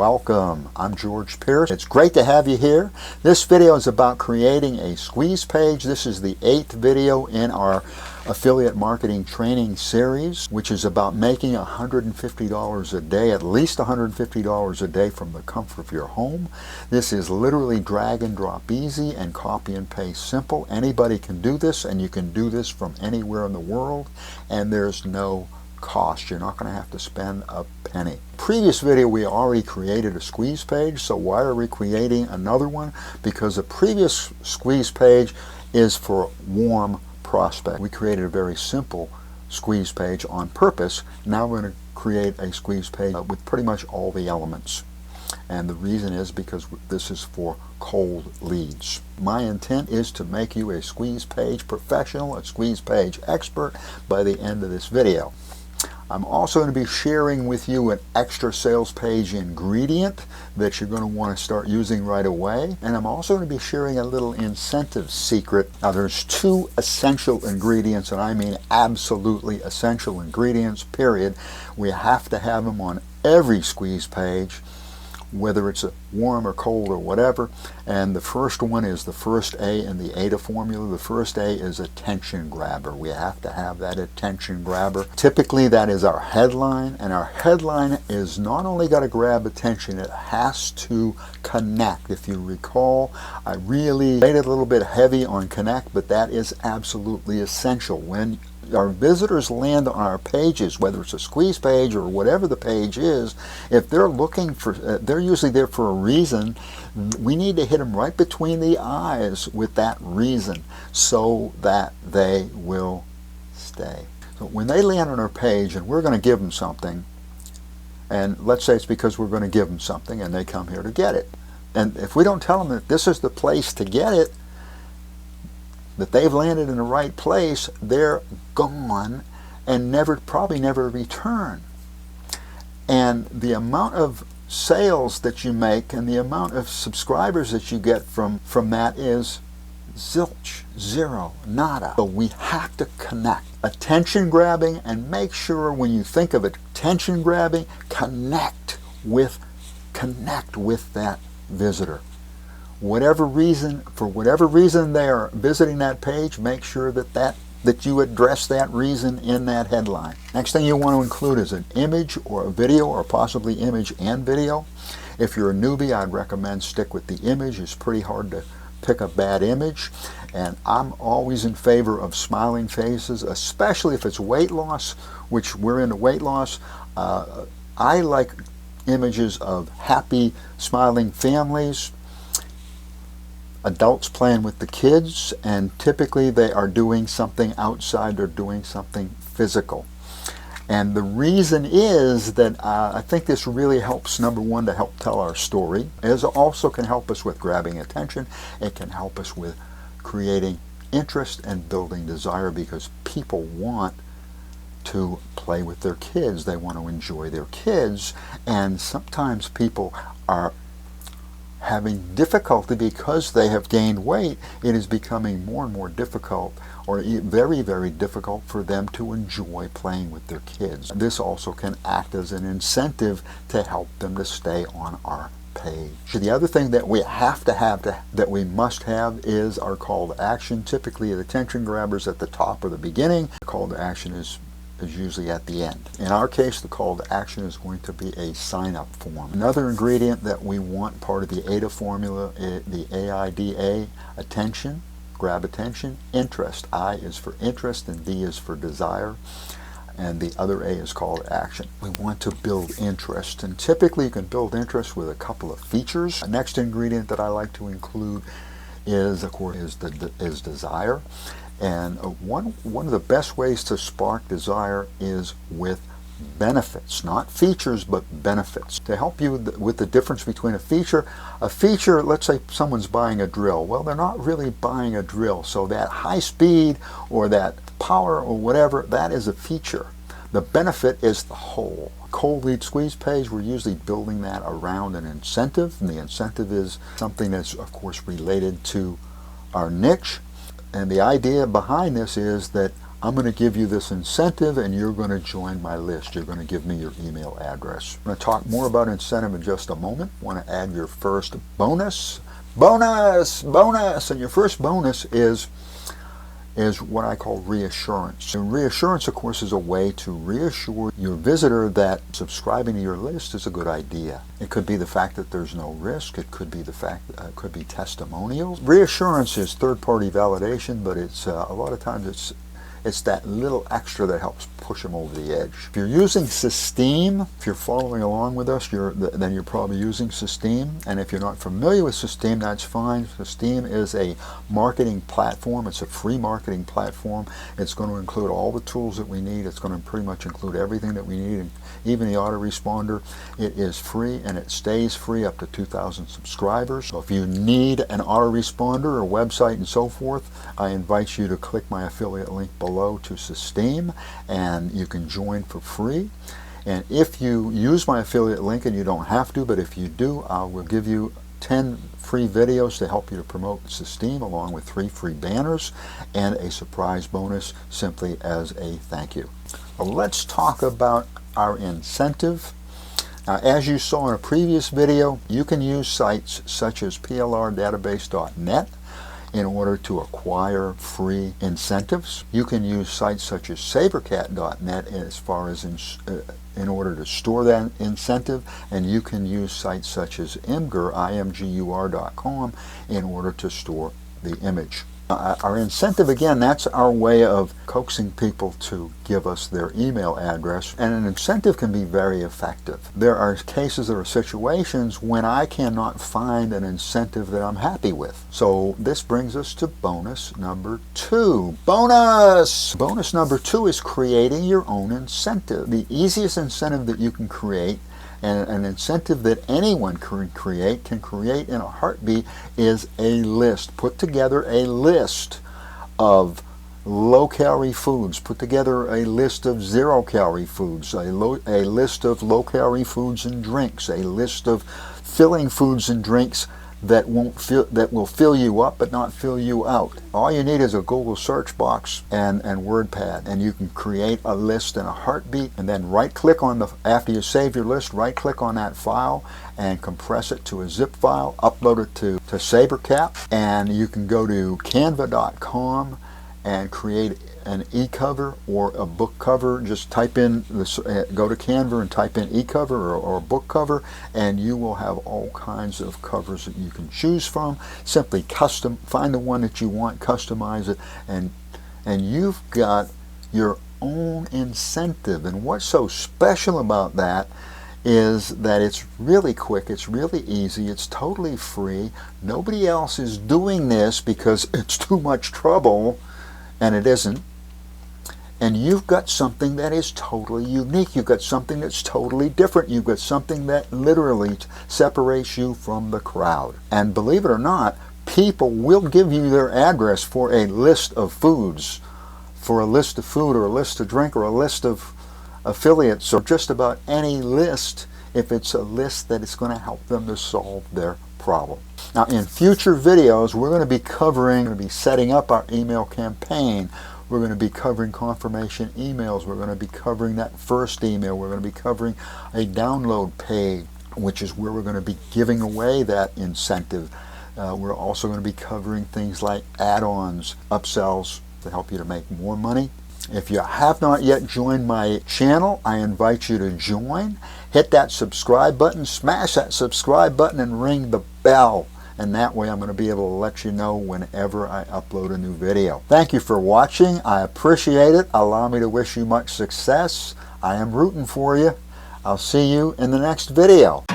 welcome. I'm George Pierce. It's great to have you here. This video is about creating a squeeze page. This is the 8th video in our affiliate marketing training series, which is about making $150 a day, at least $150 a day from the comfort of your home. This is literally drag and drop easy and copy and paste simple. Anybody can do this, and you can do this from anywhere in the world, and there's no cost. You're not going to have to spend a penny. Previous video we already created a squeeze page, so why are we creating another one? Because the previous squeeze page is for warm prospect. We created a very simple squeeze page on purpose. Now we're going to create a squeeze page with pretty much all the elements. And the reason is because this is for cold leads. My intent is to make you a squeeze page professional, a squeeze page expert by the end of this video. I'm also going to be sharing with you an extra sales page ingredient that you're going to want to start using right away. And I'm also going to be sharing a little incentive secret. Now there's 2 essential ingredients, and I mean absolutely essential ingredients, period. We have to have them on every squeeze page, whether it's a warm or cold or whatever. And the first one is the first A in the AIDA formula. The first A is attention grabber. We have to have that attention grabber. Typically that is our headline, and our headline is not only got to grab attention, it has to connect. If you recall, I really made it a little bit heavy on connect, but that is absolutely essential. When our visitors land on our pages, whether it's a squeeze page or whatever the page is, if they're looking for, they're usually there for a reason. We need to hit them right between the eyes with that reason so that they will stay. So when they land on our page and we're going to give them something, and let's say it's because we're going to give them something and they come here to get it, and if we don't tell them that this is the place to get it, that they've landed in the right place, they're gone and probably never return. And the amount of sales that you make and the amount of subscribers that you get from that is zilch, zero, nada. So we have to connect. Attention grabbing, and make sure when you think of attention grabbing, connect with that visitor. For whatever reason they are visiting that page, make sure that you address that reason in that headline. Next thing you want to include is an image or a video, or possibly image and video. If you're a newbie, I'd recommend stick with the image. It's pretty hard to pick a bad image, and I'm always in favor of smiling faces, especially if it's weight loss, which we're into weight loss. I like images of happy, smiling families, adults playing with the kids, and typically they are doing something outside or doing something physical. And the reason is that I think this really helps, number one, to help tell our story. It also can help us with grabbing attention. It can help us with creating interest and building desire, because people want to play with their kids. They want to enjoy their kids, and sometimes people are having difficulty because they have gained weight. It is becoming more and more difficult, or very, very difficult, for them to enjoy playing with their kids. This also can act as an incentive to help them to stay on our page. The other thing that we that we must have is our call to action. Typically the attention grabbers at the top or the beginning. The call to action is usually at the end. In our case, the call to action is going to be a sign-up form. Another ingredient that we want, part of the AIDA formula, the AIDA, attention, grab attention, interest. I is for interest and D is for desire, and the other A is call to action. We want to build interest, and typically you can build interest with a couple of features. The next ingredient that I like to include is, of course, is desire. And one of the best ways to spark desire is with benefits, not features, but benefits. To help you with the difference between a feature, let's say someone's buying a drill. Well, they're not really buying a drill, so that high speed or that power or whatever, that is a feature. The benefit is the whole. Cold lead squeeze page, we're usually building that around an incentive, and the incentive is something that's, of course, related to our niche. And the idea behind this is that I'm going to give you this incentive and you're going to join my list. You're going to give me your email address. I'm going to talk more about incentive in just a moment. I want to add your first bonus. Bonus! And your first bonus is what I call reassurance. And reassurance, of course, is a way to reassure your visitor that subscribing to your list is a good idea. It could be the fact that there's no risk. It could be the fact that it could be testimonials. Reassurance is third-party validation, but it's a lot of times it's that little extra that helps push them over the edge. If you're using Systeme, if you're following along with us, then you're probably using Systeme. And if you're not familiar with Systeme, that's fine. Systeme is a marketing platform. It's a free marketing platform. It's going to include all the tools that we need. It's going to pretty much include everything that we need, even the autoresponder. It is free and it stays free up to 2,000 subscribers. So if you need an autoresponder or website and so forth, I invite you to click my affiliate link below to Systeme, and you can join for free. And if you use my affiliate link, and you don't have to, but if you do, I will give you 10 free videos to help you to promote Systeme, along with 3 free banners and a surprise bonus simply as a thank you. Well, let's talk about our incentive. As you saw in a previous video, you can use sites such as plrdatabase.net in order to acquire free incentives. You can use sites such as sabercat.net as far as in order to store that incentive, and you can use sites such as imgur.com in order to store the image. Our incentive, again, that's our way of coaxing people to give us their email address, and an incentive can be very effective. There are cases or situations when I cannot find an incentive that I'm happy with. So this brings us to bonus number 2. Bonus! Bonus number 2 is creating your own incentive. The easiest incentive that you can create, and an incentive that anyone can create in a heartbeat, is a list. Put together a list of low-calorie foods. Put together a list of zero-calorie foods, a list of low-calorie foods and drinks, a list of filling foods and drinks that will fill you up but not fill you out. All you need is a Google search box and WordPad, and you can create a list in a heartbeat. And then right-click on after you save your list, right-click on that file and compress it to a zip file, upload it to Sabercat, and you can go to canva.com and create an e-cover or a book cover. Just type in go to Canva and type in e-cover or book cover, and you will have all kinds of covers that you can choose from. Simply find the one that you want, customize it, and you've got your own incentive. And what's so special about that is that it's really quick, it's really easy, it's totally free. Nobody else is doing this because it's too much trouble, and it isn't. And you've got something that is totally unique. You've got something that's totally different. You've got something that literally separates you from the crowd. And believe it or not, people will give you their address for a list of foods, for a list of food or a list of drink or a list of affiliates, or just about any list, if it's a list that is going to help them to solve their problem. Now, in future videos, we're going to be setting up our email campaign. We're going to be covering confirmation emails. We're going to be covering that first email. We're going to be covering a download page, which is where we're going to be giving away that incentive. We're also going to be covering things like add-ons, upsells to help you to make more money. If you have not yet joined my channel, I invite you to join. Hit that subscribe button, smash that subscribe button, and ring the bell. And that way I'm going to be able to let you know whenever I upload a new video. Thank you for watching. I appreciate it. Allow me to wish you much success. I am rooting for you. I'll see you in the next video.